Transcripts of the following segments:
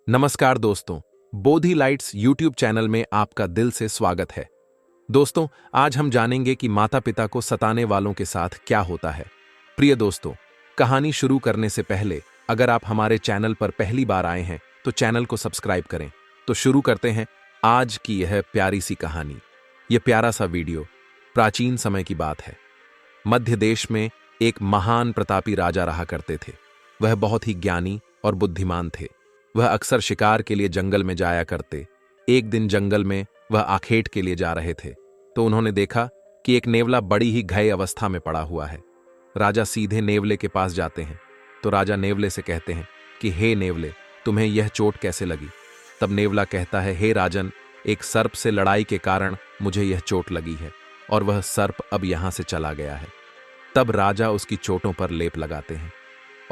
नमस्कार दोस्तों, बोधि lights YouTube channel में आपका दिल से स्वागत है। दोस्तों, आज हम जानेंगे कि माता-पिता को सताने वालों के साथ क्या होता है। प्रिय दोस्तों, कहानी शुरू करने से पहले अगर आप हमारे चैनल पर पहली बार आए हैं तो चैनल को सब्सक्राइब करें। तो शुरू करते हैं आज की यह प्यारी सी कहानी। यह प्यारा सा वीडियो प्राचीन समय की बात है। मध्य देश में एक महान प्रतापी राजा रहा करते थे। वह बहुत ही ज्ञानी और बुद्धिमान थे। वह अक्सर शिकार के लिए जंगल में जाया करते। एक दिन जंगल में वह आखेट के लिए जा रहे थे तो उन्होंने देखा कि एक नेवला बड़ी ही घायल अवस्था में पड़ा हुआ है। राजा सीधे नेवले के पास जाते हैं तो राजा नेवले से कहते हैं कि हे नेवले, तुम्हें यह चोट कैसे लगी। तब नेवला कहता है, हे राजन, एक सर्प से लड़ाई के कारण मुझे यह चोट लगी है और वह सर्प अब यहां से चला गया है। तब राजा उसकी चोटों पर लेप लगाते हैं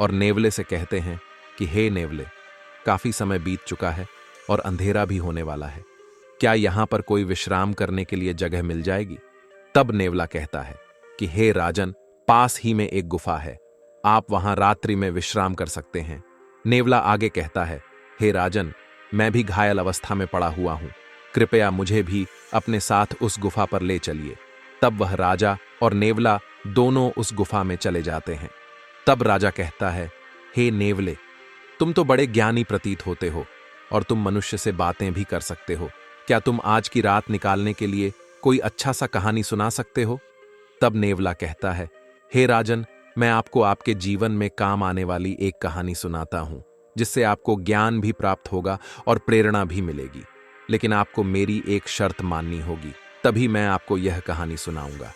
और नेवले से कहते हैं कि हे नेवले, काफी समय बीत चुका है और अंधेरा भी होने वाला है। क्या यहां पर कोई विश्राम करने के लिए जगह मिल जाएगी। तब नेवला कहता है कि हे राजन, पास ही में एक गुफा है, आप वहां रात्रि में विश्राम कर सकते हैं। नेवला आगे कहता है, हे राजन, मैं भी घायल अवस्था में पड़ा हुआ हूं, कृपया मुझे भी अपने साथ उस गुफा पर ले चलिए। तब वह राजा और नेवला दोनों उस गुफा में चले जाते हैं। तब राजा कहता है, हे नेवले, तुम तो बड़े ज्ञानी प्रतीत होते हो और तुम मनुष्य से बातें भी कर सकते हो। क्या तुम आज की रात निकालने के लिए कोई अच्छा सा कहानी सुना सकते हो। तब नेवला कहता है, हे राजन, मैं आपको आपके जीवन में काम आने वाली एक कहानी सुनाता हूं, जिससे आपको ज्ञान भी प्राप्त होगा और प्रेरणा भी मिलेगी। लेकिन आपको मेरी एक शर्त माननी होगी, तभी मैं आपको यह कहानी सुनाऊंगा।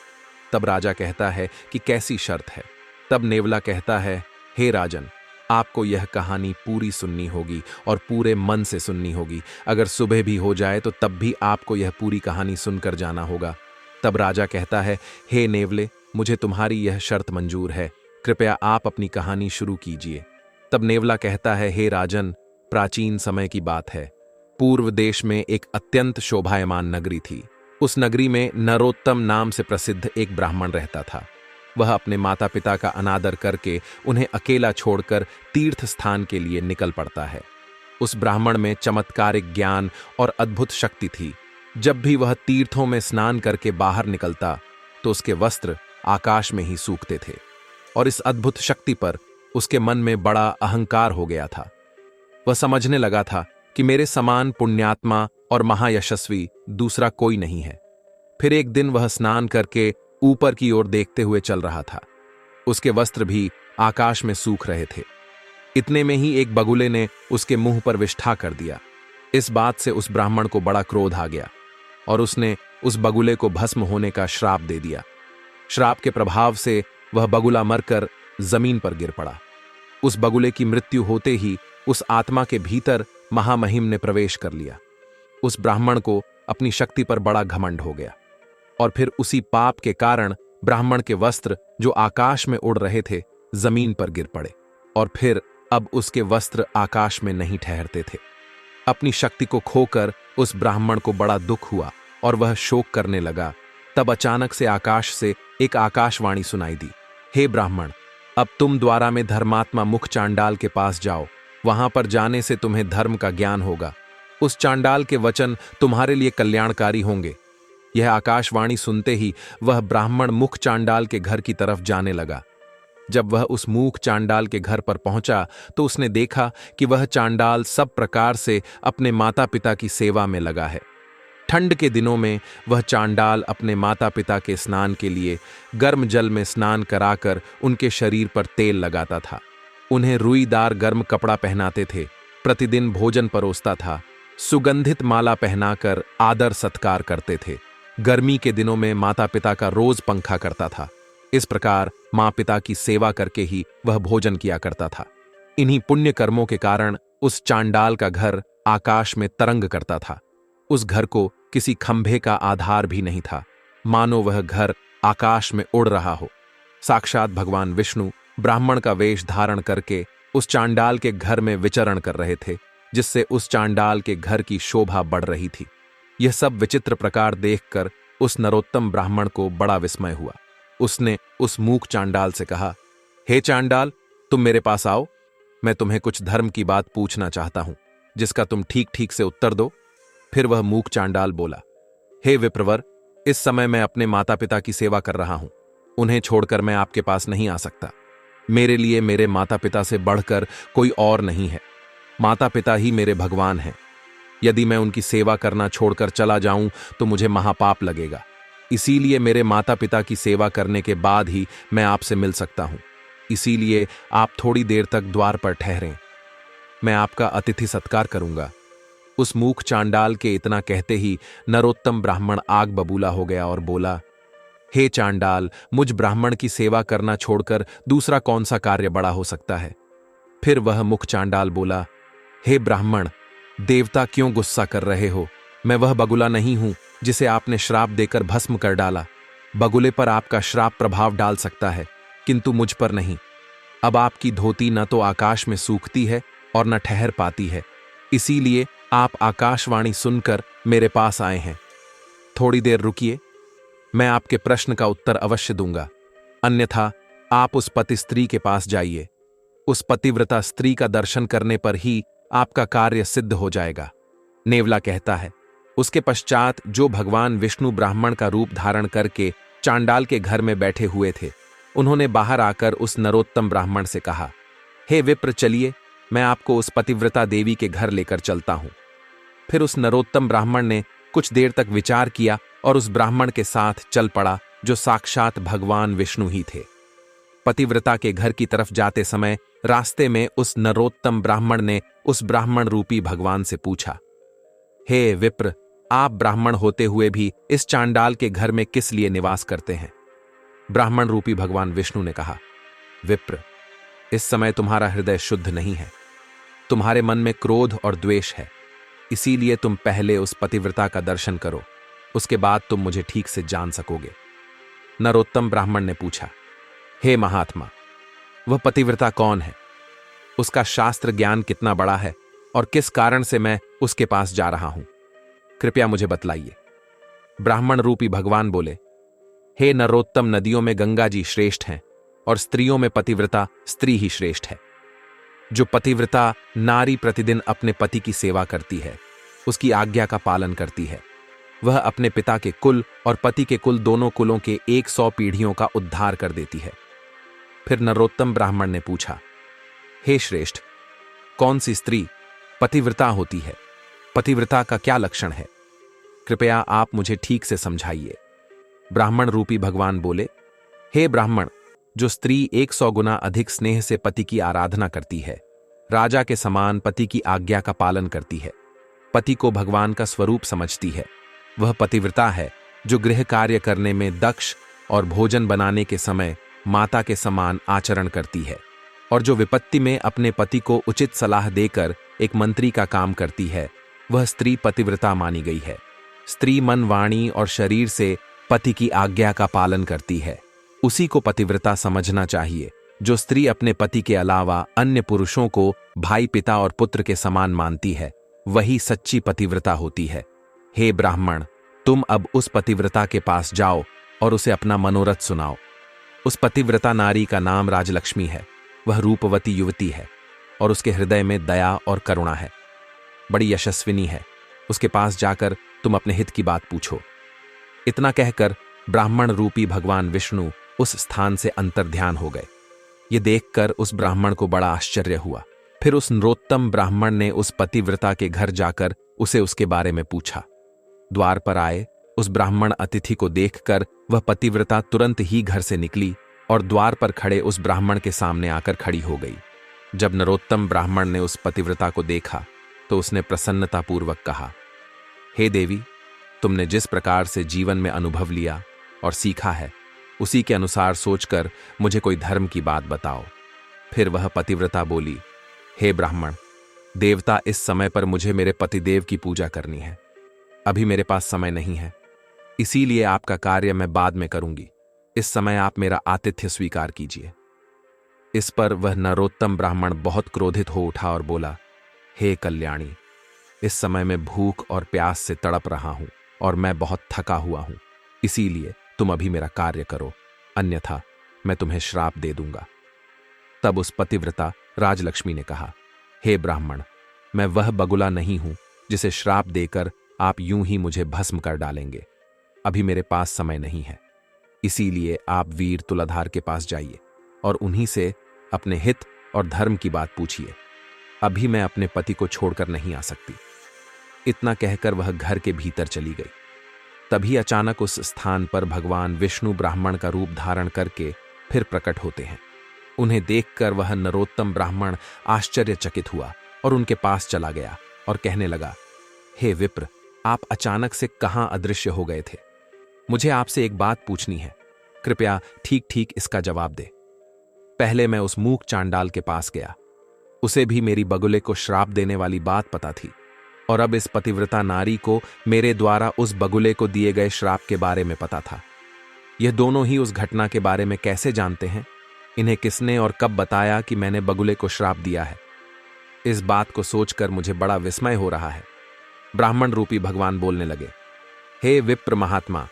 तब राजा कहता है कि कैसी शर्त है। तब नेवला कहता है, हे राजन, आपको यह कहानी पूरी सुननी होगी और पूरे मन से सुननी होगी। अगर सुबह भी हो जाए तो तब भी आपको यह पूरी कहानी सुनकर जाना होगा। तब राजा कहता है, हे नेवले, मुझे तुम्हारी यह शर्त मंजूर है, कृपया आप अपनी कहानी शुरू कीजिए। तब नेवला कहता है, हे राजन, प्राचीन समय की बात है। पूर्व देश में एक अत्यंत शोभायमान नगरी थी। उस नगरी में नरोत्तम नाम से प्रसिद्ध एक ब्राह्मण रहता था। वह अपने माता पिता का अनादर करके उन्हें अकेला छोड़कर तीर्थ स्थान के लिए निकल पड़ता है। उस ब्राह्मण में चमत्कारिक ज्ञान और अद्भुत शक्ति थी। जब भी वह तीर्थों में स्नान करके बाहर निकलता तो उसके वस्त्र आकाश में ही सूखते थे और इस अद्भुत शक्ति पर उसके मन में बड़ा अहंकार हो गया था। वह समझने लगा था कि मेरे समान पुण्यात्मा और महायशस्वी दूसरा कोई नहीं है। फिर एक दिन वह स्नान करके ऊपर की ओर देखते हुए चल रहा था। उसके वस्त्र भी आकाश में सूख रहे थे। इतने में ही एक बगुले ने उसके मुंह पर विष्ठा कर दिया। इस बात से उस ब्राह्मण को बड़ा क्रोध आ गया और उसने उस बगुले को भस्म होने का श्राप दे दिया। श्राप के प्रभाव से वह बगुला मरकर जमीन पर गिर पड़ा। उस बगुले की मृत्यु होते ही उस आत्मा के भीतर महामहिम ने प्रवेश कर लिया। उस ब्राह्मण को अपनी शक्ति पर बड़ा घमंड हो गया और फिर उसी पाप के कारण ब्राह्मण के वस्त्र जो आकाश में उड़ रहे थे जमीन पर गिर पड़े और फिर अब उसके वस्त्र आकाश में नहीं ठहरते थे। अपनी शक्ति को खोकर उस ब्राह्मण को बड़ा दुख हुआ और वह शोक करने लगा। तब अचानक से आकाश से एक आकाशवाणी सुनाई दी, हे ब्राह्मण, अब तुम द्वारा में धर्मात्मा मुख चांडाल के पास जाओ। वहां पर जाने से तुम्हें धर्म का ज्ञान होगा। उस चांडाल के वचन तुम्हारे लिए कल्याणकारी होंगे। यह आकाशवाणी सुनते ही वह ब्राह्मण मुख चांडाल के घर की तरफ जाने लगा। जब वह उस मूख चांडाल के घर पर पहुंचा तो उसने देखा कि वह चांडाल सब प्रकार से अपने माता पिता की सेवा में लगा है। ठंड के दिनों में वह चांडाल अपने माता पिता के स्नान के लिए गर्म जल में स्नान कराकर उनके शरीर पर तेल लगाता था। उन्हें रुईदार गर्म कपड़ा पहनाते थे, प्रतिदिन भोजन परोसता था, सुगंधित माला पहनाकर आदर सत्कार करते थे। गर्मी के दिनों में माता पिता का रोज पंखा करता था। इस प्रकार माँ पिता की सेवा करके ही वह भोजन किया करता था। इन्हीं पुण्य कर्मों के कारण उस चांडाल का घर आकाश में तरंग करता था। उस घर को किसी खंभे का आधार भी नहीं था, मानो वह घर आकाश में उड़ रहा हो। साक्षात भगवान विष्णु ब्राह्मण का वेश धारण करके उस चांडाल के घर में विचरण कर रहे थे, जिससे उस चांडाल के घर की शोभा बढ़ रही थी। यह सब विचित्र प्रकार देखकर उस नरोत्तम ब्राह्मण को बड़ा विस्मय हुआ। उसने उस मूक चांडाल से कहा, हे चांडाल, तुम मेरे पास आओ, मैं तुम्हें कुछ धर्म की बात पूछना चाहता हूं। जिसका तुम ठीक ठीक से उत्तर दो। फिर वह मूक चांडाल बोला, हे विप्रवर, इस समय मैं अपने माता पिता की सेवा कर रहा हूं। उन्हें छोड़कर मैं आपके पास नहीं आ सकता। मेरे लिए मेरे माता पिता से बढ़कर कोई और नहीं है। माता पिता ही मेरे भगवान हैं। यदि मैं उनकी सेवा करना छोड़कर चला जाऊं तो मुझे महापाप लगेगा। इसीलिए मेरे माता पिता की सेवा करने के बाद ही मैं आपसे मिल सकता हूं। इसीलिए आप थोड़ी देर तक द्वार पर ठहरें। मैं आपका अतिथि सत्कार करूंगा। उस मूक चांडाल के इतना कहते ही नरोत्तम ब्राह्मण आग बबूला हो गया और बोला, हे चांडाल, मुझ ब्राह्मण की सेवा करना छोड़कर दूसरा कौन सा कार्य बड़ा हो सकता है। फिर वह मुख चांडाल बोला, हे ब्राह्मण, देवता क्यों गुस्सा कर रहे हो। मैं वह बगुला नहीं हूं जिसे आपने श्राप देकर भस्म कर डाला। बगुले पर आपका श्राप प्रभाव डाल सकता है, किंतु मुझ पर नहीं। अब आपकी धोती न तो आकाश में सूखती है और न ठहर पाती है। इसीलिए आप आकाशवाणी सुनकर मेरे पास आए हैं। थोड़ी देर रुकिए, मैं आपके प्रश्न का उत्तर अवश्य दूंगा। अन्यथा आप उस पति स्त्री के पास जाइए। उस पतिव्रता स्त्री का दर्शन करने पर ही आपका कार्य सिद्ध हो जाएगा। नेवला कहता है, उसके पश्चात जो भगवान विष्णु ब्राह्मण का रूप धारण करके चांडाल के घर में बैठे हुए थे, उन्होंने बाहर आकर उस नरोत्तम ब्राह्मण से कहा, हे विप्र, चलिए, मैं आपको उस पतिव्रता देवी के घर लेकर चलता हूं। फिर उस नरोत्तम ब्राह्मण ने कुछ देर तक विचार किया और उस ब्राह्मण के साथ चल पड़ा, जो साक्षात भगवान विष्णु ही थे। पतिव्रता के घर की तरफ जाते समय रास्ते में उस नरोत्तम ब्राह्मण ने उस ब्राह्मण रूपी भगवान से पूछा, हे विप्र, आप ब्राह्मण होते हुए भी इस चांडाल के घर में किस लिए निवास करते हैं। ब्राह्मण रूपी भगवान विष्णु ने कहा, विप्र, इस समय तुम्हारा हृदय शुद्ध नहीं है। तुम्हारे मन में क्रोध और द्वेष है। इसीलिए तुम पहले उस पतिव्रता का दर्शन करो, उसके बाद तुम मुझे ठीक से जान सकोगे। नरोत्तम ब्राह्मण ने पूछा, हे महात्मा, वह पतिव्रता कौन है। उसका शास्त्र ज्ञान कितना बड़ा है और किस कारण से मैं उसके पास जा रहा हूं, कृपया मुझे बतलाइए। ब्राह्मण रूपी भगवान बोले, हे नरोत्तम, नदियों में गंगा जी श्रेष्ठ हैं और स्त्रियों में पतिव्रता स्त्री ही श्रेष्ठ है। जो पतिव्रता नारी प्रतिदिन अपने पति की सेवा करती है, उसकी आज्ञा का पालन करती है, वह अपने पिता के कुल और पति के कुल दोनों कुलों के 100 पीढ़ियों का उद्धार कर देती है। फिर नरोत्तम ब्राह्मण ने पूछा, हे श्रेष्ठ, कौन सी स्त्री पतिव्रता होती है। पतिव्रता का क्या लक्षण है, कृपया आप मुझे ठीक से समझाइए। ब्राह्मण रूपी भगवान बोले, हे ब्राह्मण, जो स्त्री 100 गुना अधिक स्नेह से पति की आराधना करती है, राजा के समान पति की आज्ञा का पालन करती है, पति को भगवान का स्वरूप समझती है, वह पतिव्रता है। जो गृह कार्य करने में दक्ष और भोजन बनाने के समय माता के समान आचरण करती है, और जो विपत्ति में अपने पति को उचित सलाह देकर एक मंत्री का काम करती है, वह स्त्री पतिव्रता मानी गई है। स्त्री मन, वाणी और शरीर से पति की आज्ञा का पालन करती है, उसी को पतिव्रता समझना चाहिए। जो स्त्री अपने पति के अलावा अन्य पुरुषों को भाई, पिता और पुत्र के समान मानती है, वही सच्ची पतिव्रता होती है। हे ब्राह्मण, तुम अब उस पतिव्रता के पास जाओ और उसे अपना मनोरथ सुनाओ। उस पतिव्रता नारी का नाम राजलक्ष्मी है। वह रूपवती युवती है और उसके हृदय में दया और करुणा है। बड़ी यशस्विनी है। उसके पास जाकर तुम अपने हित की बात पूछो। इतना कहकर ब्राह्मण रूपी भगवान विष्णु उस स्थान से अंतर्ध्यान हो गए। ये देखकर उस ब्राह्मण को बड़ा आश्चर्य हुआ। फिर उस नरोत्तम ब्राह्मण ने उस पतिव्रता के घर जाकर उसे उसके बारे में पूछा। द्वार पर आए उस ब्राह्मण अतिथि को देखकर वह पतिव्रता तुरंत ही घर से निकली और द्वार पर खड़े उस ब्राह्मण के सामने आकर खड़ी हो गई। जब नरोत्तम ब्राह्मण ने उस पतिव्रता को देखा तो उसने प्रसन्नतापूर्वक कहा, हे देवी, तुमने जिस प्रकार से जीवन में अनुभव लिया और सीखा है, उसी के अनुसार सोचकर मुझे कोई धर्म की बात बताओ। फिर वह पतिव्रता बोली, हे ब्राह्मण, देवता, इस समय पर मुझे मेरे पतिदेव की पूजा करनी है। अभी मेरे पास समय नहीं है, इसीलिए आपका कार्य मैं बाद में करूंगी। इस समय आप मेरा आतिथ्य स्वीकार कीजिए। इस पर वह नरोत्तम ब्राह्मण बहुत क्रोधित हो उठा और बोला, हे कल्याणी, इस समय मैं भूख और प्यास से तड़प रहा हूं और मैं बहुत थका हुआ हूं। इसीलिए तुम अभी मेरा कार्य करो, अन्यथा मैं तुम्हें श्राप दे दूंगा। तब उस पतिव्रता राजलक्ष्मी ने कहा, हे ब्राह्मण, मैं वह बगुला नहीं हूं जिसे श्राप देकर आप यूं ही मुझे भस्म कर डालेंगे। अभी मेरे पास समय नहीं है, इसीलिए आप वीर तुलाधार के पास जाइए और उन्हीं से अपने हित और धर्म की बात पूछिए। अभी मैं अपने पति को छोड़कर नहीं आ सकती। इतना कहकर वह घर के भीतर चली गई। तभी अचानक उस स्थान पर भगवान विष्णु ब्राह्मण का रूप धारण करके फिर प्रकट होते हैं। उन्हें देखकर वह नरोत्तम ब्राह्मण आश्चर्यचकित हुआ और उनके पास चला गया और कहने लगा, हे विप्र, आप अचानक से कहां अदृश्य हो गए थे? मुझे आपसे एक बात पूछनी है, कृपया ठीक ठीक इसका जवाब दे। पहले मैं उस मूक चांडाल के पास गया, उसे भी मेरी बगुले को श्राप देने वाली बात पता थी, और अब इस पतिव्रता नारी को मेरे द्वारा उस बगुले को दिए गए श्राप के बारे में पता था। यह दोनों ही उस घटना के बारे में कैसे जानते हैं? इन्हें किसने और कब बताया कि मैंने बगुले को श्राप दिया है? इस बात को सोचकर मुझे बड़ा विस्मय हो रहा है। ब्राह्मण रूपी भगवान बोलने लगे, हे विप्र महात्मा,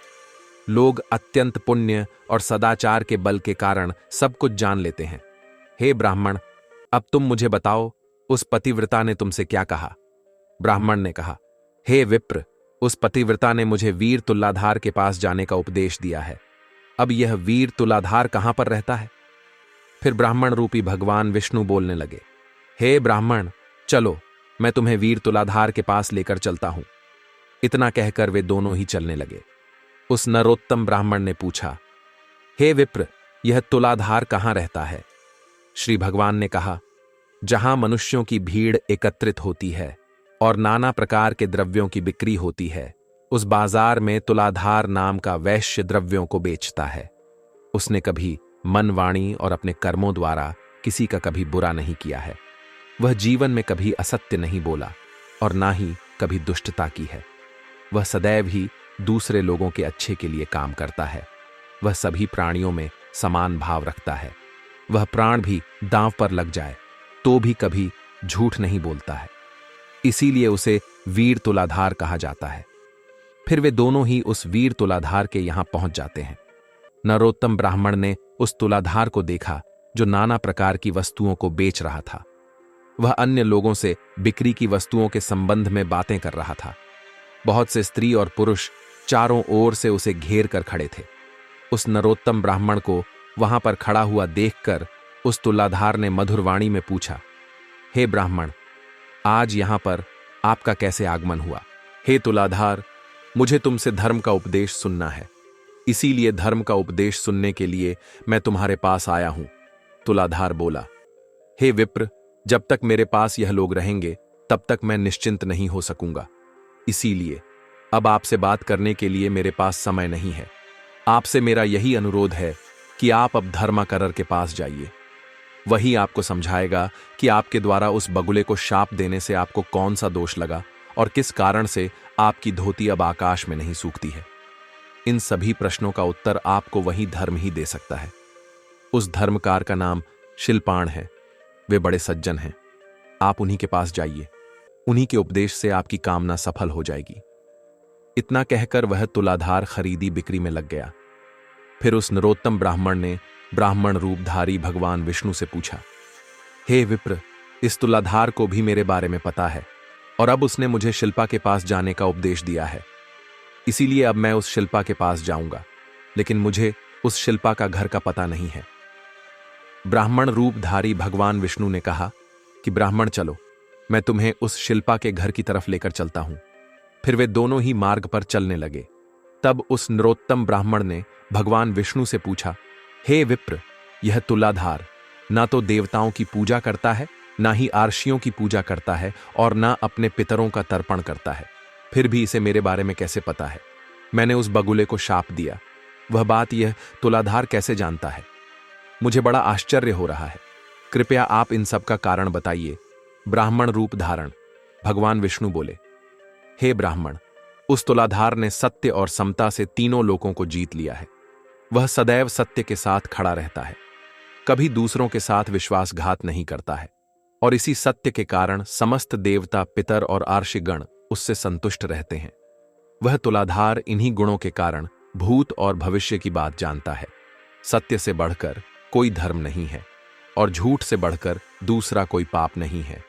लोग अत्यंत पुण्य और सदाचार के बल के कारण सब कुछ जान लेते हैं। हे ब्राह्मण, अब तुम मुझे बताओ, उस पतिव्रता ने तुमसे क्या कहा? ब्राह्मण ने कहा, हे विप्र, उस पतिव्रता ने मुझे वीर तुलाधार के पास जाने का उपदेश दिया है। अब यह वीर तुलाधार कहां पर रहता है? फिर ब्राह्मण रूपी भगवान विष्णु बोलने लगे, हे ब्राह्मण, चलो, मैं तुम्हें वीर तुलाधार के पास लेकर चलता हूं। इतना कहकर वे दोनों ही चलने लगे। उस नरोत्तम ब्राह्मण ने पूछा, हे विप्र, यह तुलाधार कहां रहता है? श्री भगवान ने कहा, जहां मनुष्यों की भीड़ एकत्रित होती है और नाना प्रकार के द्रव्यों की बिक्री होती है, उस बाजार में तुलाधार नाम का वैश्य द्रव्यों को बेचता है। उसने कभी मन, वाणी और अपने कर्मों द्वारा किसी का कभी बुरा नहीं किया है। वह जीवन में कभी असत्य नहीं बोला और ना ही कभी दुष्टता की है। वह सदैव ही दूसरे लोगों के अच्छे के लिए काम करता है। वह सभी प्राणियों में समान भाव रखता है। वह प्राण भी दांव पर लग जाए तो भी कभी झूठ नहीं बोलता है, इसीलिए उसे वीर तुलाधार कहा जाता है। फिर वे दोनों ही उस वीर तुलाधार के यहां पहुंच जाते हैं। नरोत्तम ब्राह्मण ने उस तुलाधार को देखा जो नाना प्रकार की वस्तुओं को बेच रहा था। वह अन्य लोगों से बिक्री की वस्तुओं के संबंध में बातें कर रहा था। बहुत से स्त्री और पुरुष चारों ओर से उसे घेर कर खड़े थे। उस नरोत्तम ब्राह्मण को वहां पर खड़ा हुआ देखकर उस तुलाधार ने मधुर वाणी में पूछा, हे ब्राह्मण, आज यहां पर आपका कैसे आगमन हुआ? हे तुलाधार, मुझे तुमसे धर्म का उपदेश सुनना है, इसीलिए धर्म का उपदेश सुनने के लिए मैं तुम्हारे पास आया हूं। तुलाधार बोला, हे विप्र, जब तक मेरे पास यह लोग रहेंगे तब तक मैं निश्चिंत नहीं हो सकूंगा, इसीलिए अब आपसे बात करने के लिए मेरे पास समय नहीं है। आपसे मेरा यही अनुरोध है कि आप अब धर्माकरर के पास जाइए। वही आपको समझाएगा कि आपके द्वारा उस बगुले को शाप देने से आपको कौन सा दोष लगा और किस कारण से आपकी धोती अब आकाश में नहीं सूखती है। इन सभी प्रश्नों का उत्तर आपको वही धर्म ही दे सकता है। उस धर्मकार का नाम शिल्पाण है। वे बड़े सज्जन हैं। आप उन्हीं के पास जाइए, उन्हीं के उपदेश से आपकी कामना सफल हो जाएगी। इतना कहकर वह तुलाधार खरीदी बिक्री में लग गया। फिर उस नरोत्तम ब्राह्मण ने ब्राह्मण रूपधारी भगवान विष्णु से पूछा, हे विप्र, इस तुलाधार को भी मेरे बारे में पता है और अब उसने मुझे शिल्पा के पास जाने का उपदेश दिया है, इसीलिए अब मैं उस शिल्पा के पास जाऊंगा, लेकिन मुझे उस शिल्पा का घर का पता नहीं है। ब्राह्मण रूपधारी भगवान विष्णु ने कहा कि ब्राह्मण चलो, मैं तुम्हें उस शिल्पा के घर की तरफ लेकर चलता हूं। फिर वे दोनों ही मार्ग पर चलने लगे। तब उस नरोत्तम ब्राह्मण ने भगवान विष्णु से पूछा, हे विप्र, यह तुलाधार ना तो देवताओं की पूजा करता है, ना ही आर्षियों की पूजा करता है और ना अपने पितरों का तर्पण करता है, फिर भी इसे मेरे बारे में कैसे पता है? मैंने उस बगुले को शाप दिया, वह बात यह तुलाधार कैसे जानता है? मुझे बड़ा आश्चर्य हो रहा है। कृपया आप इन सब का कारण बताइए। ब्राह्मण रूप धारण भगवान विष्णु बोले, हे ब्राह्मण, उस तुलाधार ने सत्य और समता से तीनों लोगों को जीत लिया है। वह सदैव सत्य के साथ खड़ा रहता है, कभी दूसरों के साथ विश्वासघात नहीं करता है, और इसी सत्य के कारण समस्त देवता, पितर और आर्षिगण उससे संतुष्ट रहते हैं। वह तुलाधार इन्हीं गुणों के कारण भूत और भविष्य की बात जानता है। सत्य से बढ़कर कोई धर्म नहीं है और झूठ से बढ़कर दूसरा कोई पाप नहीं है।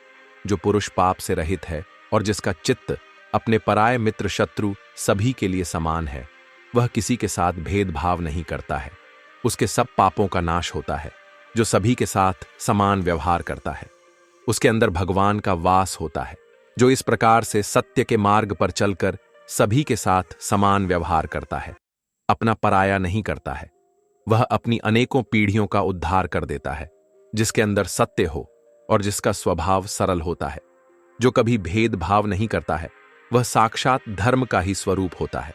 जो पुरुष पाप से रहित है और जिसका चित्त अपने पराये मित्र शत्रु सभी के लिए समान है, वह किसी के साथ भेदभाव नहीं करता है। उसके सब पापों का नाश होता है। जो सभी के साथ समान व्यवहार करता है, उसके अंदर भगवान का वास होता है। जो इस प्रकार से सत्य के मार्ग पर चलकर सभी के साथ समान व्यवहार करता है, अपना पराया नहीं करता है, वह अपनी अनेकों पीढ़ियों का उद्धार कर देता है। जिसके अंदर सत्य हो और जिसका स्वभाव सरल होता है, जो कभी भेदभाव नहीं करता है, वह साक्षात धर्म का ही स्वरूप होता है।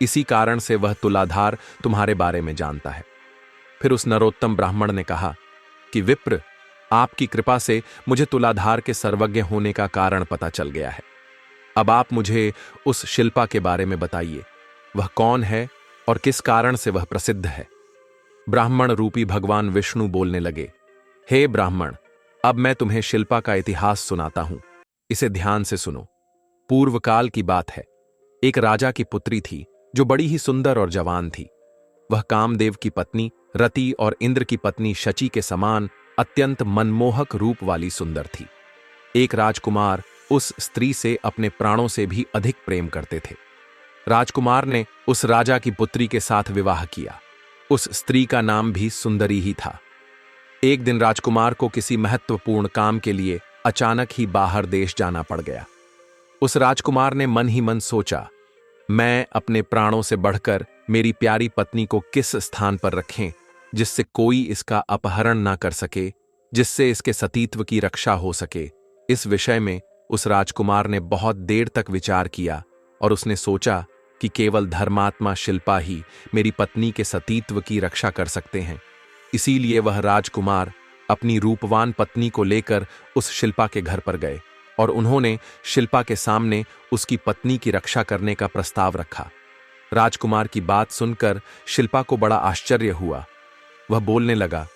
इसी कारण से वह तुलाधार तुम्हारे बारे में जानता है। फिर उस नरोत्तम ब्राह्मण ने कहा कि विप्र, आपकी कृपा से मुझे तुलाधार के सर्वज्ञ होने का कारण पता चल गया है। अब आप मुझे उस शिल्पा के बारे में बताइए। वह कौन है और किस कारण से वह प्रसिद्ध है? ब्राह्मण रूपी भगवान विष्णु बोलने लगे, हे ब्राह्मण, अब मैं तुम्हें शिल्पा का इतिहास सुनाता हूं। इसे ध्यान से सुनो। पूर्व काल की बात है। एक राजा की पुत्री थी जो बड़ी ही सुंदर और जवान थी। वह कामदेव की पत्नी रति और इंद्र की पत्नी शची के समान अत्यंत मनमोहक रूप वाली सुंदर थी। एक राजकुमार उस स्त्री से अपने प्राणों से भी अधिक प्रेम करते थे। राजकुमार ने उस राजा की पुत्री के साथ विवाह किया। उस स्त्री का नाम भी सुंदरी ही था। एक दिन राजकुमार को किसी महत्वपूर्ण काम के लिए अचानक ही बाहर देश जाना पड़ गया। उस राजकुमार ने मन ही मन सोचा, मैं अपने प्राणों से बढ़कर मेरी प्यारी पत्नी को किस स्थान पर रखें जिससे कोई इसका अपहरण ना कर सके, जिससे इसके सतीत्व की रक्षा हो सके। इस विषय में उस राजकुमार ने बहुत देर तक विचार किया और उसने सोचा कि केवल धर्मात्मा शिल्पा ही मेरी पत्नी के सतीत्व की रक्षा कर सकते हैं। इसीलिए वह राजकुमार अपनी रूपवान पत्नी को लेकर उस शिल्पा के घर पर गए और उन्होंने शिल्पा के सामने उसकी पत्नी की रक्षा करने का प्रस्ताव रखा। राजकुमार की बात सुनकर शिल्पा को बड़ा आश्चर्य हुआ। वह बोलने लगा,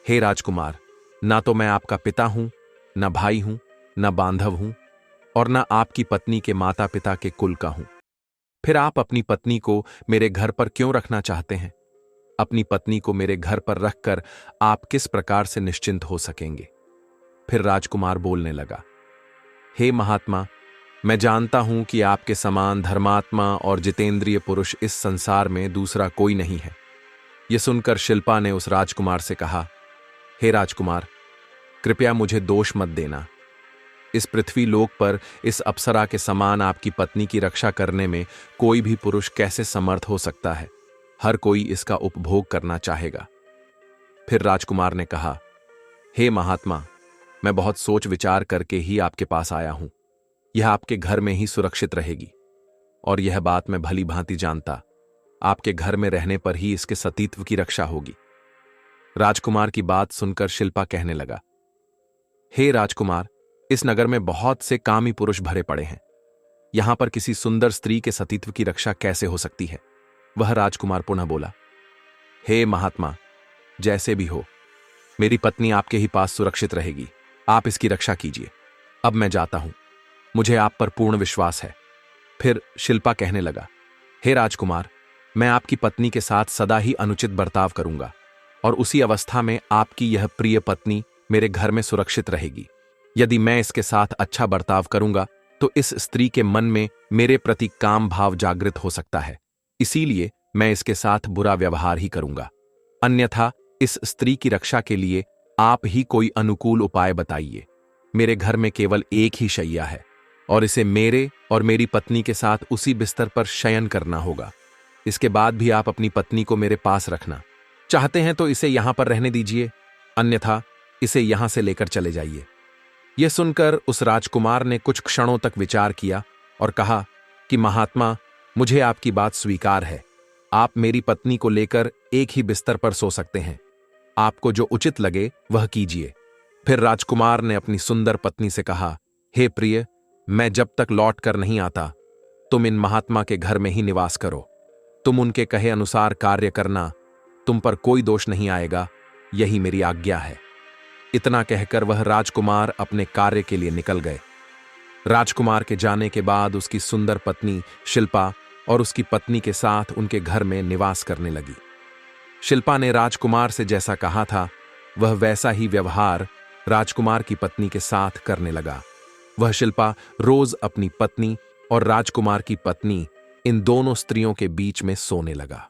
हे राजकुमार, ना तो मैं आपका पिता हूं, ना भाई हूं, ना बांधव हूं और ना आपकी पत्नी के माता पिता के कुल का हूं। फिर आप अपनी पत्नी को मेरे घर पर क्यों रखना चाहते हैं? अपनी पत्नी को मेरे घर पर रखकर आप किस प्रकार से निश्चिंत हो सकेंगे? फिर राजकुमार बोलने लगा, हे महात्मा, मैं जानता हूं कि आपके समान धर्मात्मा और जितेंद्रिय पुरुष इस संसार में दूसरा कोई नहीं है। यह सुनकर शिल्पा ने उस राजकुमार से कहा, हे राजकुमार, कृपया मुझे दोष मत देना। इस पृथ्वी लोक पर इस अप्सरा के समान आपकी पत्नी की रक्षा करने में कोई भी पुरुष कैसे समर्थ हो सकता है? हर कोई इसका उपभोग करना चाहेगा। फिर राजकुमार ने कहा, हे महात्मा, मैं बहुत सोच विचार करके ही आपके पास आया हूं। यह आपके घर में ही सुरक्षित रहेगी और यह बात मैं भली भांति जानता, आपके घर में रहने पर ही इसके सतीत्व की रक्षा होगी। राजकुमार की बात सुनकर शिल्पा कहने लगा, हे राजकुमार, इस नगर में बहुत से कामी पुरुष भरे पड़े हैं। यहां पर किसी सुंदर स्त्री के सतीत्व की रक्षा कैसे हो सकती है? वह राजकुमार पुनः बोला, हे महात्मा, जैसे भी हो, मेरी पत्नी आपके ही पास सुरक्षित रहेगी। आप इसकी रक्षा कीजिए। अब मैं जाता हूं, मुझे आप पर पूर्ण विश्वास है। फिर शिल्पा कहने लगा, हे राजकुमार, मैं आपकी पत्नी के साथ सदा ही अनुचित बर्ताव करूंगा और उसी अवस्था में आपकी यह प्रिय पत्नी मेरे घर में सुरक्षित रहेगी। यदि मैं इसके साथ अच्छा बर्ताव करूंगा तो इस स्त्री के मन में मेरे प्रति काम भाव जागृत हो सकता है। इसीलिए मैं इसके साथ बुरा व्यवहार ही करूंगा। अन्यथा इस स्त्री की रक्षा के लिए आप ही कोई अनुकूल उपाय बताइए। मेरे घर में केवल एक ही शैया है और इसे मेरे और मेरी पत्नी के साथ उसी बिस्तर पर शयन करना होगा। इसके बाद भी आप अपनी पत्नी को मेरे पास रखना चाहते हैं तो इसे यहां पर रहने दीजिए, अन्यथा इसे यहां से लेकर चले जाइए। यह सुनकर उस राजकुमार ने कुछ क्षणों तक विचार किया और कहा कि महात्मा, मुझे आपकी बात स्वीकार है। आप मेरी पत्नी को लेकर एक ही बिस्तर पर सो सकते हैं। आपको जो उचित लगे वह कीजिए। फिर राजकुमार ने अपनी सुंदर पत्नी से कहा, हे प्रिय, मैं जब तक लौट कर नहीं आता, तुम इन महात्मा के घर में ही निवास करो। तुम उनके कहे अनुसार कार्य करना, तुम पर कोई दोष नहीं आएगा, यही मेरी आज्ञा है। इतना कहकर वह राजकुमार अपने कार्य के लिए निकल गए। राजकुमार के जाने के बाद उसकी सुंदर पत्नी शिल्पा और उसकी पत्नी के साथ उनके घर में निवास करने लगी। शिल्पा ने राजकुमार से जैसा कहा था वह वैसा ही व्यवहार राजकुमार की पत्नी के साथ करने लगा। वह शिल्पा रोज अपनी पत्नी और राजकुमार की पत्नी, इन दोनों स्त्रियों के बीच में सोने लगा।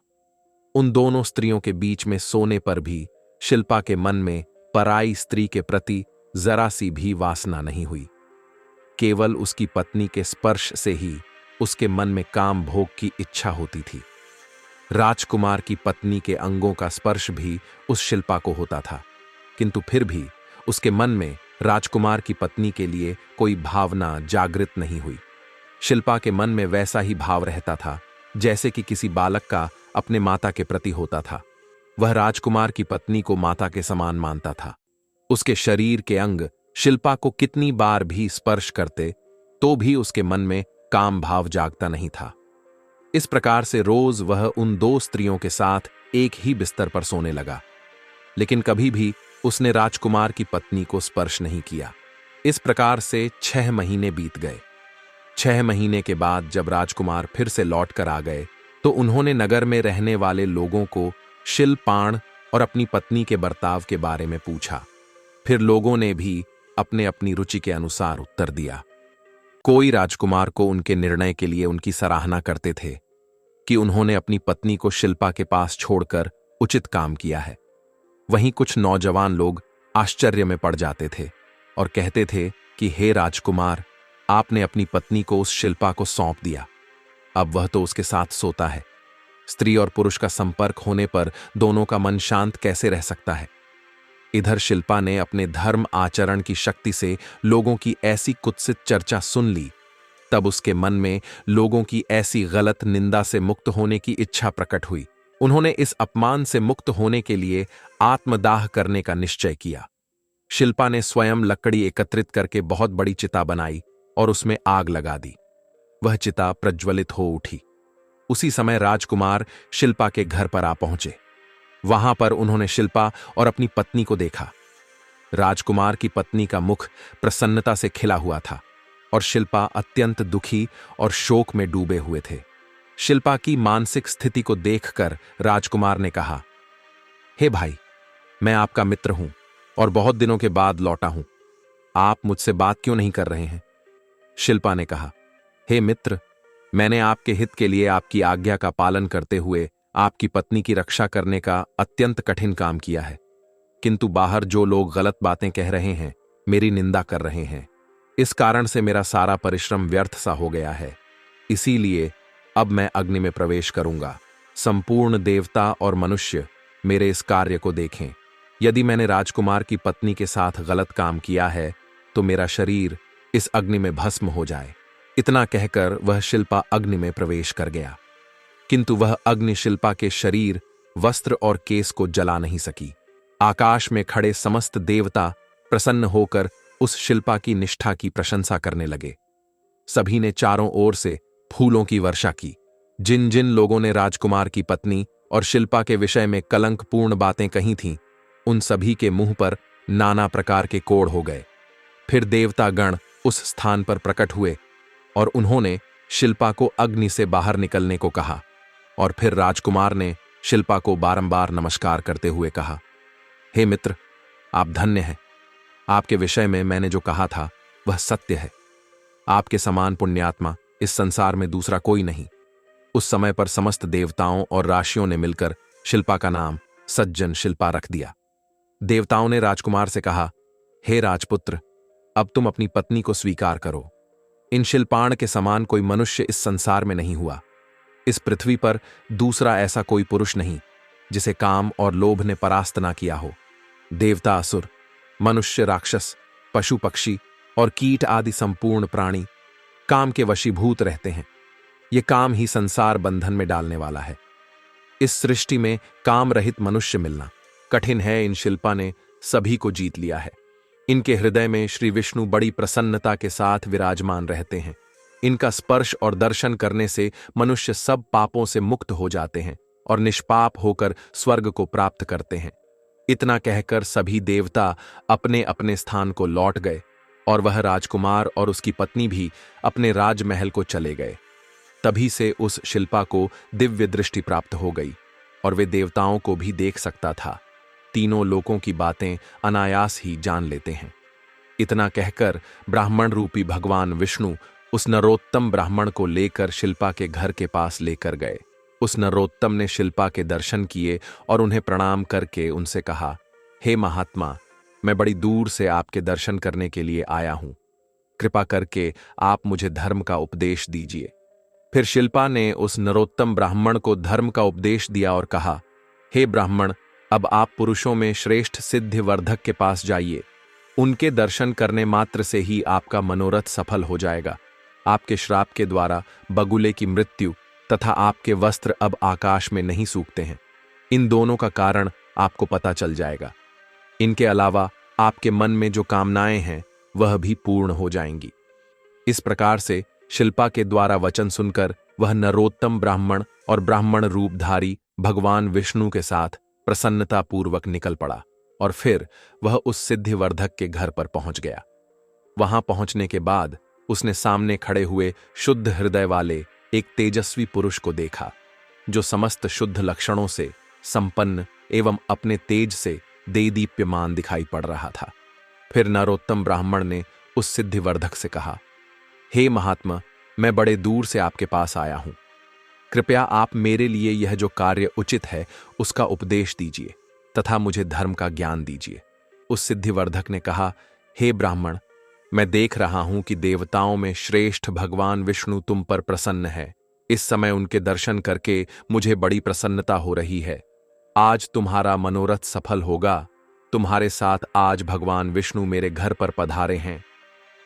उन दोनों स्त्रियों के बीच में सोने पर भी शिल्पा के मन में पराई स्त्री के प्रति जरा सी भी वासना नहीं हुई। केवल उसकी पत्नी के स्पर्श से ही उसके मन में काम भोग की इच्छा होती थी। राजकुमार की पत्नी के अंगों का स्पर्श भी उस शिल्पा को होता था, किंतु फिर भी उसके मन में राजकुमार की पत्नी के लिए कोई भावना जागृत नहीं हुई। शिल्पा के मन में वैसा ही भाव रहता था जैसे कि किसी बालक का अपने माता के प्रति होता था। वह राजकुमार की पत्नी को माता के समान मानता था। उसके शरीर के अंग शिल्पा को कितनी बार भी स्पर्श करते तो भी उसके मन में काम भाव जागता नहीं था। इस प्रकार से रोज वह उन दो स्त्रियों के साथ एक ही बिस्तर पर सोने लगा, लेकिन कभी भी उसने राजकुमार की पत्नी को स्पर्श नहीं किया। इस प्रकार से 6 महीने बीत गए। 6 महीने के बाद जब राजकुमार फिर से लौट कर आ गए तो उन्होंने नगर में रहने वाले लोगों को शिलपाण और अपनी पत्नी के बर्ताव के बारे में पूछा। फिर लोगों ने भी अपने अपनी रुचि के अनुसार उत्तर दिया। कोई राजकुमार को उनके निर्णय के लिए उनकी सराहना करते थे कि उन्होंने अपनी पत्नी को शिल्पा के पास छोड़कर उचित काम किया है। वहीं कुछ नौजवान लोग आश्चर्य में पड़ जाते थे और कहते थे कि हे राजकुमार, आपने अपनी पत्नी को उस शिल्पा को सौंप दिया, अब वह तो उसके साथ सोता है। स्त्री और पुरुष का संपर्क होने पर दोनों का मन शांत कैसे रह सकता है। इधर शिल्पा ने अपने धर्म आचरण की शक्ति से लोगों की ऐसी कुत्सित चर्चा सुन ली, तब उसके मन में लोगों की ऐसी गलत निंदा से मुक्त होने की इच्छा प्रकट हुई। उन्होंने इस अपमान से मुक्त होने के लिए आत्मदाह करने का निश्चय किया। शिल्पा ने स्वयं लकड़ी एकत्रित करके बहुत बड़ी चिता बनाई और उसमें आग लगा दी। वह चिता प्रज्वलित हो उठी। उसी समय राजकुमार शिल्पा के घर पर आ पहुंचे। वहां पर उन्होंने शिल्पा और अपनी पत्नी को देखा। राजकुमार की पत्नी का मुख प्रसन्नता से खिला हुआ था और शिल्पा अत्यंत दुखी और शोक में डूबे हुए थे। शिल्पा की मानसिक स्थिति को देखकर राजकुमार ने कहा, हे भाई, मैं आपका मित्र हूं और बहुत दिनों के बाद लौटा हूं। आप मुझसे बात क्यों नहीं कर रहे हैं? शिल्पा ने कहा, हे मित्र, मैंने आपके हित के लिए आपकी आज्ञा का पालन करते हुए आपकी पत्नी की रक्षा करने का अत्यंत कठिन काम किया है, किंतु बाहर जो लोग गलत बातें कह रहे हैं, मेरी निंदा कर रहे हैं। इस कारण से मेरा सारा परिश्रम व्यर्थ सा हो गया है। इसीलिए अब मैं अग्नि में प्रवेश करूंगा। संपूर्ण देवता और मनुष्य मेरे इस कार्य को देखें। यदि मैंने राजकुमार की पत्नी के साथ गलत काम किया है तो मेरा शरीर इस अग्नि में भस्म हो जाए। इतना कहकर वह शिल्पा अग्नि में प्रवेश कर गया, किंतु वह अग्नि शिल्पा के शरीर, वस्त्र और केस को जला नहीं सकी। आकाश में खड़े समस्त देवता प्रसन्न होकर उस शिल्पा की निष्ठा की प्रशंसा करने लगे। सभी ने चारों ओर से फूलों की वर्षा की। जिन जिन लोगों ने राजकुमार की पत्नी और शिल्पा के विषय में कलंकपूर्ण बातें कही थीं, उन सभी के मुंह पर नाना प्रकार के कोढ़ हो गए। फिर देवता गण उस स्थान पर प्रकट हुए और उन्होंने शिल्पा को अग्नि से बाहर निकलने को कहा। और फिर राजकुमार ने शिल्पा को बारंबार नमस्कार करते हुए कहा, हे मित्र, आप धन्य हैं। आपके विषय में मैंने जो कहा था वह सत्य है। आपके समान पुण्यात्मा इस संसार में दूसरा कोई नहीं। उस समय पर समस्त देवताओं और राशियों ने मिलकर शिल्पा का नाम सज्जन शिल्पा रख दिया। देवताओं ने राजकुमार से कहा, हे राजपुत्र, अब तुम अपनी पत्नी को स्वीकार करो। इन शिल्पाण के समान कोई मनुष्य इस संसार में नहीं हुआ। इस पृथ्वी पर दूसरा ऐसा कोई पुरुष नहीं जिसे काम और लोभ ने परास्त ना किया हो। देवता, असुर, मनुष्य, राक्षस, पशु पक्षी और कीट आदि संपूर्ण प्राणी काम के वशीभूत रहते हैं। ये काम ही संसार बंधन में डालने वाला है। इस सृष्टि में काम रहित मनुष्य मिलना कठिन है। इन शिल्पा ने सभी को जीत लिया है। इनके हृदय में श्री विष्णु बड़ी प्रसन्नता के साथ विराजमान रहते हैं। इनका स्पर्श और दर्शन करने से मनुष्य सब पापों से मुक्त हो जाते हैं और निष्पाप होकर स्वर्ग को प्राप्त करते हैं। इतना कहकर सभी देवता अपने अपने स्थान को लौट गए और वह राजकुमार और उसकी पत्नी भी अपने राजमहल को चले गए। तभी से उस शिल्पा को दिव्य दृष्टि प्राप्त हो गई और वे देवताओं को भी देख सकता था। तीनों लोकों की बातें अनायास ही जान लेते हैं। इतना कहकर ब्राह्मण रूपी भगवान विष्णु उस नरोत्तम ब्राह्मण को लेकर शिल्पा के घर के पास लेकर गए। उस नरोत्तम ने शिल्पा के दर्शन किए और उन्हें प्रणाम करके उनसे कहा, हे महात्मा, मैं बड़ी दूर से आपके दर्शन करने के लिए आया हूं। कृपा करके आप मुझे धर्म का उपदेश दीजिए। फिर शिल्पा ने उस नरोत्तम ब्राह्मण को धर्म का उपदेश दिया और कहा, हे ब्राह्मण, अब आप पुरुषों में श्रेष्ठ सिद्धिवर्धक के पास जाइए। उनके दर्शन करने मात्र से ही आपका मनोरथ सफल हो जाएगा। आपके श्राप के द्वारा बगुले की मृत्यु तथा आपके वस्त्र अब आकाश में नहीं सूखते हैं। इन दोनों का कारण आपको पता चल जाएगा। इनके अलावा आपके मन में जो कामनाएं हैं वह भी पूर्ण हो जाएंगी। इस प्रकार से शिल्पा के द्वारा वचन सुनकर वह नरोत्तम ब्राह्मण और ब्राह्मण रूपधारी भगवान विष्णु के साथ प्रसन्नतापूर्वक निकल पड़ा और फिर वह उस सिद्धिवर्धक के घर पर पहुंच गया। वहां पहुंचने के बाद उसने सामने खड़े हुए शुद्ध हृदय वाले एक तेजस्वी पुरुष को देखा, जो समस्त शुद्ध लक्षणों से संपन्न एवं अपने तेज से देदीप्यमान दिखाई पड़ रहा था। फिर नरोत्तम ब्राह्मण ने उस सिद्धिवर्धक से कहा, हे महात्मा, मैं बड़े दूर से आपके पास आया हूं। कृपया आप मेरे लिए यह जो कार्य उचित है उसका उपदेश दीजिए तथा मुझे धर्म का ज्ञान दीजिए। उस सिद्धिवर्धक ने कहा, हे ब्राह्मण, मैं देख रहा हूं कि देवताओं में श्रेष्ठ भगवान विष्णु तुम पर प्रसन्न है। इस समय उनके दर्शन करके मुझे बड़ी प्रसन्नता हो रही है। आज तुम्हारा मनोरथ सफल होगा। तुम्हारे साथ आज भगवान विष्णु मेरे घर पर पधारे हैं।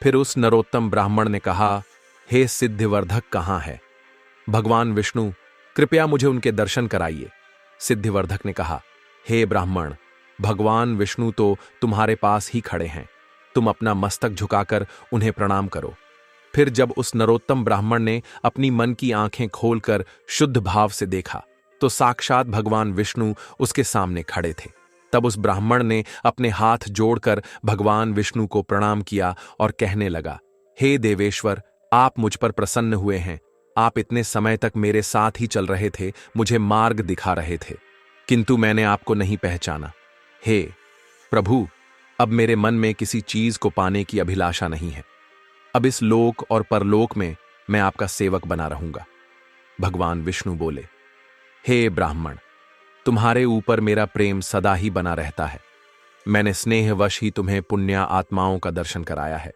फिर उस नरोत्तम ब्राह्मण ने कहा, हे सिद्धिवर्धक, कहाँ है भगवान विष्णु? कृपया मुझे उनके दर्शन कराइए। सिद्धिवर्धक ने कहा, हे ब्राह्मण, भगवान विष्णु तो तुम्हारे पास ही खड़े हैं। तुम अपना मस्तक झुकाकर उन्हें प्रणाम करो। फिर जब उस नरोत्तम ब्राह्मण ने अपनी मन की आंखें खोलकर शुद्ध भाव से देखा तो साक्षात भगवान विष्णु उसके सामने खड़े थे। तब उस ब्राह्मण ने अपने हाथ जोड़कर भगवान विष्णु को प्रणाम किया और कहने लगा, हे देवेश्वर, आप मुझ पर प्रसन्न हुए हैं। आप इतने समय तक मेरे साथ ही चल रहे थे, मुझे मार्ग दिखा रहे थे, किंतु मैंने आपको नहीं पहचाना। हे प्रभु, अब मेरे मन में किसी चीज को पाने की अभिलाषा नहीं है। अब इस लोक और परलोक में मैं आपका सेवक बना रहूंगा। भगवान विष्णु बोले, हे ब्राह्मण, तुम्हारे ऊपर मेरा प्रेम सदा ही बना रहता है। मैंने स्नेहवश ही तुम्हें पुण्य आत्माओं का दर्शन कराया है।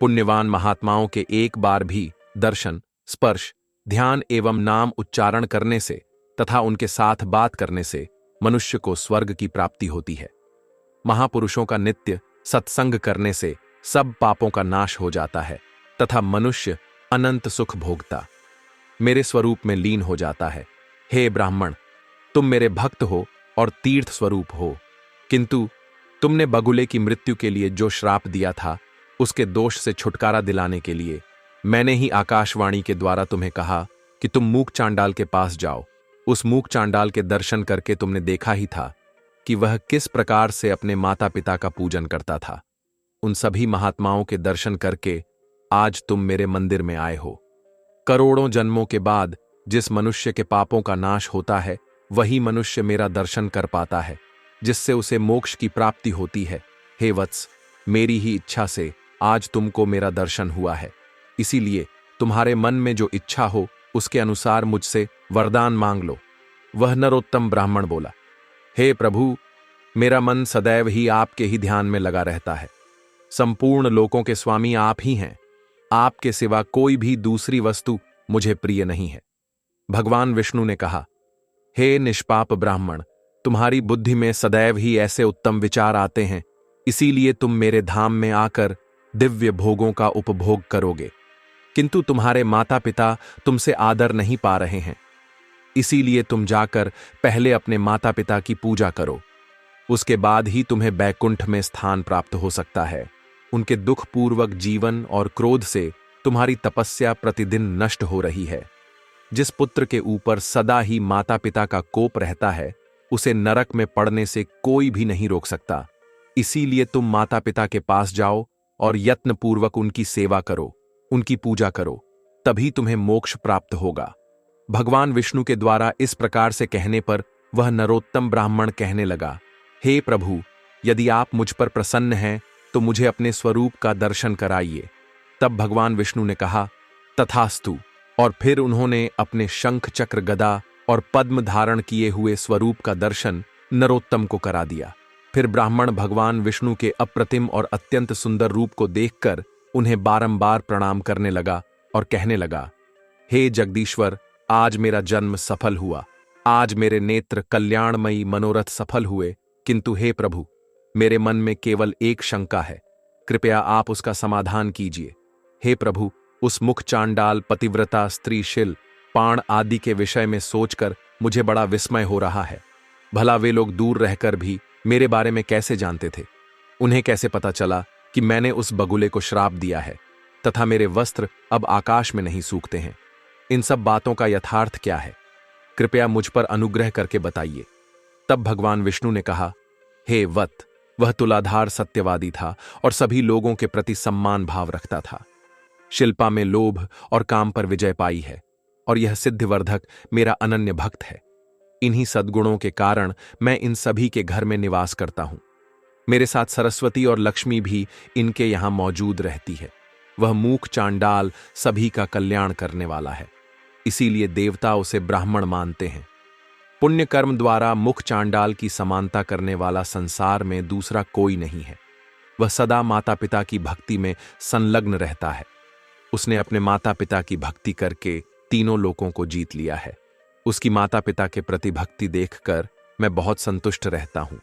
पुण्यवान महात्माओं के एक बार भी दर्शन, स्पर्श, ध्यान एवं नाम उच्चारण करने से तथा उनके साथ बात करने से मनुष्य को स्वर्ग की प्राप्ति होती है। महापुरुषों का नित्य सत्संग करने से सब पापों का नाश हो जाता है तथा मनुष्य अनंत सुख भोगता, मेरे स्वरूप में लीन हो जाता है। हे ब्राह्मण, तुम मेरे भक्त हो और तीर्थ स्वरूप हो, किंतु तुमने बगुले की मृत्यु के लिए जो श्राप दिया था उसके दोष से छुटकारा दिलाने के लिए मैंने ही आकाशवाणी के द्वारा तुम्हें कहा कि तुम मूक चांडाल के पास जाओ। उस मूक चांडाल के दर्शन करके तुमने देखा ही था कि वह किस प्रकार से अपने माता पिता का पूजन करता था। उन सभी महात्माओं के दर्शन करके आज तुम मेरे मंदिर में आए हो। करोड़ों जन्मों के बाद जिस मनुष्य के पापों का नाश होता है वही मनुष्य मेरा दर्शन कर पाता है, जिससे उसे मोक्ष की प्राप्ति होती है। हे वत्स, मेरी ही इच्छा से आज तुमको मेरा दर्शन हुआ है। इसीलिए तुम्हारे मन में जो इच्छा हो उसके अनुसार मुझसे वरदान मांग लो। वह नरोत्तम ब्राह्मण बोला, हे प्रभु, मेरा मन सदैव ही आपके ही ध्यान में लगा रहता है। संपूर्ण लोकों के स्वामी आप ही हैं। आपके सिवा कोई भी दूसरी वस्तु मुझे प्रिय नहीं है। भगवान विष्णु ने कहा, हे निष्पाप ब्राह्मण, तुम्हारी बुद्धि में सदैव ही ऐसे उत्तम विचार आते हैं, इसीलिए तुम मेरे धाम में आकर दिव्य भोगों का उपभोग करोगे, किंतु तुम्हारे माता पिता तुमसे आदर नहीं पा रहे हैं। इसीलिए तुम जाकर पहले अपने माता पिता की पूजा करो, उसके बाद ही तुम्हें बैकुंठ में स्थान प्राप्त हो सकता है। उनके दुखपूर्वक जीवन और क्रोध से तुम्हारी तपस्या प्रतिदिन नष्ट हो रही है। जिस पुत्र के ऊपर सदा ही माता पिता का कोप रहता है उसे नरक में पड़ने से कोई भी नहीं रोक सकता। इसीलिए तुम माता पिता के पास जाओ और यत्नपूर्वक उनकी सेवा करो, उनकी पूजा करो, तभी तुम्हें मोक्ष प्राप्त होगा। भगवान विष्णु के द्वारा इस प्रकार से कहने पर वह नरोत्तम ब्राह्मण कहने लगा, हे प्रभु, यदि आप मुझ पर प्रसन्न हैं तो मुझे अपने स्वरूप का दर्शन कराइए। तब भगवान विष्णु ने कहा, तथास्तु। और फिर उन्होंने अपने शंख चक्र गदा और पद्म धारण किए हुए स्वरूप का दर्शन नरोत्तम को करा दिया। फिर ब्राह्मण भगवान विष्णु के अप्रतिम और अत्यंत सुंदर रूप को देखकर उन्हें बारंबार प्रणाम करने लगा और कहने लगा, हे जगदीश्वर, आज मेरा जन्म सफल हुआ। आज मेरे नेत्र कल्याणमयी मनोरथ सफल हुए, किंतु हे प्रभु, मेरे मन में केवल एक शंका है, कृपया आप उसका समाधान कीजिए। हे प्रभु, उस मुख चांडाल पतिव्रता स्त्रीशील पाण आदि के विषय में सोचकर मुझे बड़ा विस्मय हो रहा है। भला वे लोग दूर रहकर भी मेरे बारे में कैसे जानते थे? उन्हें कैसे पता चला कि मैंने उस बगुले को श्राप दिया है तथा मेरे वस्त्र अब आकाश में नहीं सूखते हैं? इन सब बातों का यथार्थ क्या है? कृपया मुझ पर अनुग्रह करके बताइए। तब भगवान विष्णु ने कहा, हे वत्स, वह तुलाधार सत्यवादी था और सभी लोगों के प्रति सम्मान भाव रखता था। शिल्पा में लोभ और काम पर विजय पाई है और यह सिद्धिवर्धक मेरा अनन्य भक्त है। इन्हीं सद्गुणों के कारण मैं इन सभी के घर में निवास करता हूं। मेरे साथ सरस्वती और लक्ष्मी भी इनके यहां मौजूद रहती है। वह मूक चांडाल सभी का कल्याण करने वाला है, इसीलिए देवता उसे ब्राह्मण मानते हैं। पुण्य कर्म द्वारा मुख चांडाल की समानता करने वाला संसार में दूसरा कोई नहीं है। वह सदा माता पिता की भक्ति में संलग्न रहता है। उसने अपने माता पिता की भक्ति करके तीनों लोकों को जीत लिया है। उसकी माता पिता के प्रति भक्ति देखकर मैं बहुत संतुष्ट रहता हूं।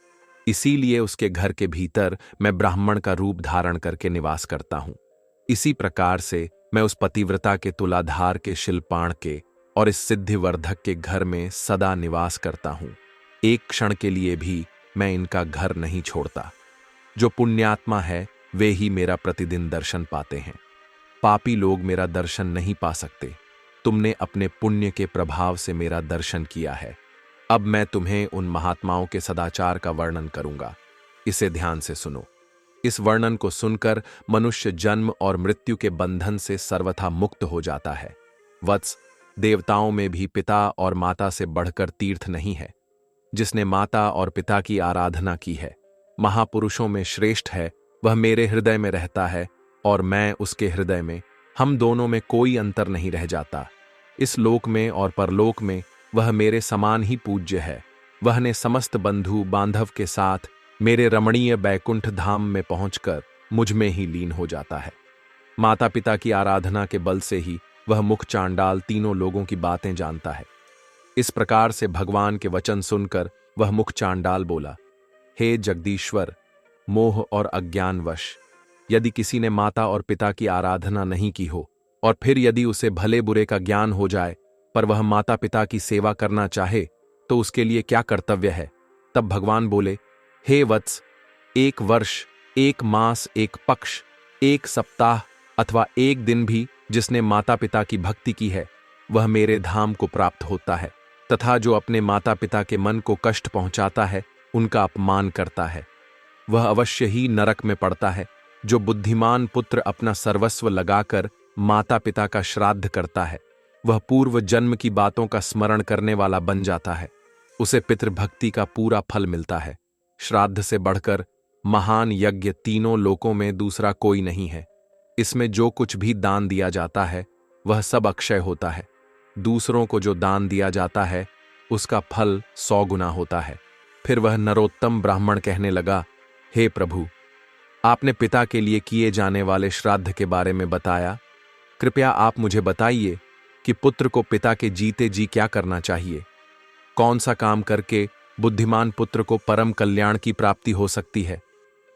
इसीलिए उसके घर के भीतर मैं ब्राह्मण का रूप धारण करके निवास करता हूं। इसी प्रकार से मैं उस पतिव्रता के तुलाधार के शिल्पाण के और इस सिद्धिवर्धक के घर में सदा निवास करता हूं। एक क्षण के लिए भी मैं इनका घर नहीं छोड़ता। जो पुण्यात्मा है वे ही मेरा प्रतिदिन दर्शन पाते हैं। पापी लोग मेरा दर्शन नहीं पा सकते। तुमने अपने पुण्य के प्रभाव से मेरा दर्शन किया है। अब मैं तुम्हें उन महात्माओं के सदाचार का वर्णन करूंगा। इसे ध्यान से सुनो। इस वर्णन को सुनकर मनुष्य जन्म और मृत्यु के बंधन से सर्वथा मुक्त हो जाता है। वत्स, देवताओं में भी पिता और माता से बढ़कर तीर्थ नहीं है। जिसने माता और पिता की आराधना की है, महापुरुषों में श्रेष्ठ है। वह मेरे हृदय में रहता है और मैं उसके हृदय में। हम दोनों में कोई अंतर नहीं रह जाता। इस लोक में और परलोक में वह मेरे समान ही पूज्य है। वह ने समस्त बंधु बांधव के साथ मेरे रमणीय बैकुंठ धाम में पहुंचकर मुझ में ही लीन हो जाता है। माता पिता की आराधना के बल से ही वह मुख चांडाल तीनों लोगों की बातें जानता है। इस प्रकार से भगवान के वचन सुनकर वह मुख चांडाल बोला, हे जगदीश्वर, मोह और अज्ञानवश यदि किसी ने माता और पिता की आराधना नहीं की हो और फिर यदि उसे भले बुरे का ज्ञान हो जाए पर वह माता पिता की सेवा करना चाहे तो उसके लिए क्या कर्तव्य है? तब भगवान बोले, हे वत्स, 1 वर्ष, 1 मास, 1 पक्ष, 1 सप्ताह अथवा 1 दिन भी जिसने माता पिता की भक्ति की है वह मेरे धाम को प्राप्त होता है। तथा जो अपने माता पिता के मन को कष्ट पहुंचाता है, उनका अपमान करता है, वह अवश्य ही नरक में पड़ता है। जो बुद्धिमान पुत्र अपना सर्वस्व लगाकर माता पिता का श्राद्ध करता है, वह पूर्व जन्म की बातों का स्मरण करने वाला बन जाता है। उसे पितृभक्ति का पूरा फल मिलता है। श्राद्ध से बढ़कर महान यज्ञ तीनों लोकों में दूसरा कोई नहीं है। इसमें जो कुछ भी दान दिया जाता है वह सब अक्षय होता है। दूसरों को जो दान दिया जाता है उसका फल 100 गुना होता है। फिर वह नरोत्तम ब्राह्मण कहने लगा, हे प्रभु, आपने पिता के लिए किए जाने वाले श्राद्ध के बारे में बताया। कृपया आप मुझे बताइए कि पुत्र को पिता के जीते जी क्या करना चाहिए? कौन सा काम करके बुद्धिमान पुत्र को परम कल्याण की प्राप्ति हो सकती है?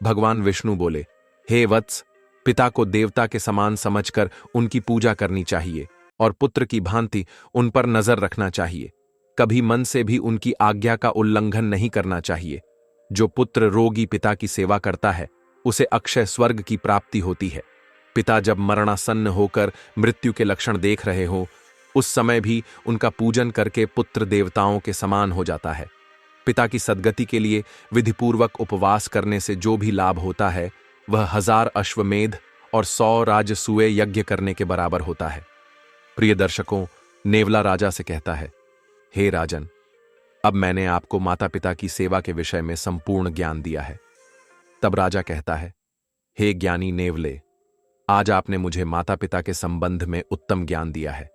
भगवान विष्णु बोले, हे वत्स, पिता को देवता के समान समझकर उनकी पूजा करनी चाहिए और पुत्र की भांति उन पर नजर रखना चाहिए। कभी मन से भी उनकी आज्ञा का उल्लंघन नहीं करना चाहिए। जो पुत्र रोगी पिता की सेवा करता है उसे अक्षय स्वर्ग की प्राप्ति होती है। पिता जब मरणासन्न होकर मृत्यु के लक्षण देख रहे हो उस समय भी उनका पूजन करके पुत्र देवताओं के समान हो जाता है। पिता की सद्गति के लिए विधिपूर्वक उपवास करने से जो भी लाभ होता है वह 1000 अश्वमेध और 100 राजसूय यज्ञ करने के बराबर होता है। प्रिय दर्शकों, नेवला राजा से कहता है, हे राजन, अब मैंने आपको माता पिता की सेवा के विषय में संपूर्ण ज्ञान दिया है। तब राजा कहता है, हे ज्ञानी नेवले, आज आपने मुझे माता पिता के संबंध में उत्तम ज्ञान दिया है।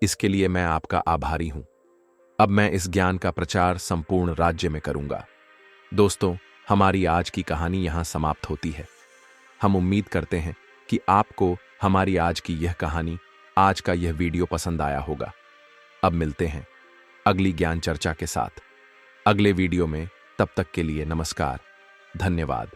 इसके लिए मैं आपका आभारी हूं। अब मैं इस ज्ञान का प्रचार संपूर्ण राज्य में करूंगा। दोस्तों, हमारी आज की कहानी यहां समाप्त होती है। हम उम्मीद करते हैं कि आपको हमारी आज की यह कहानी, आज का यह वीडियो पसंद आया होगा। अब मिलते हैं अगली ज्ञान चर्चा के साथ अगले वीडियो में। तब तक के लिए नमस्कार, धन्यवाद।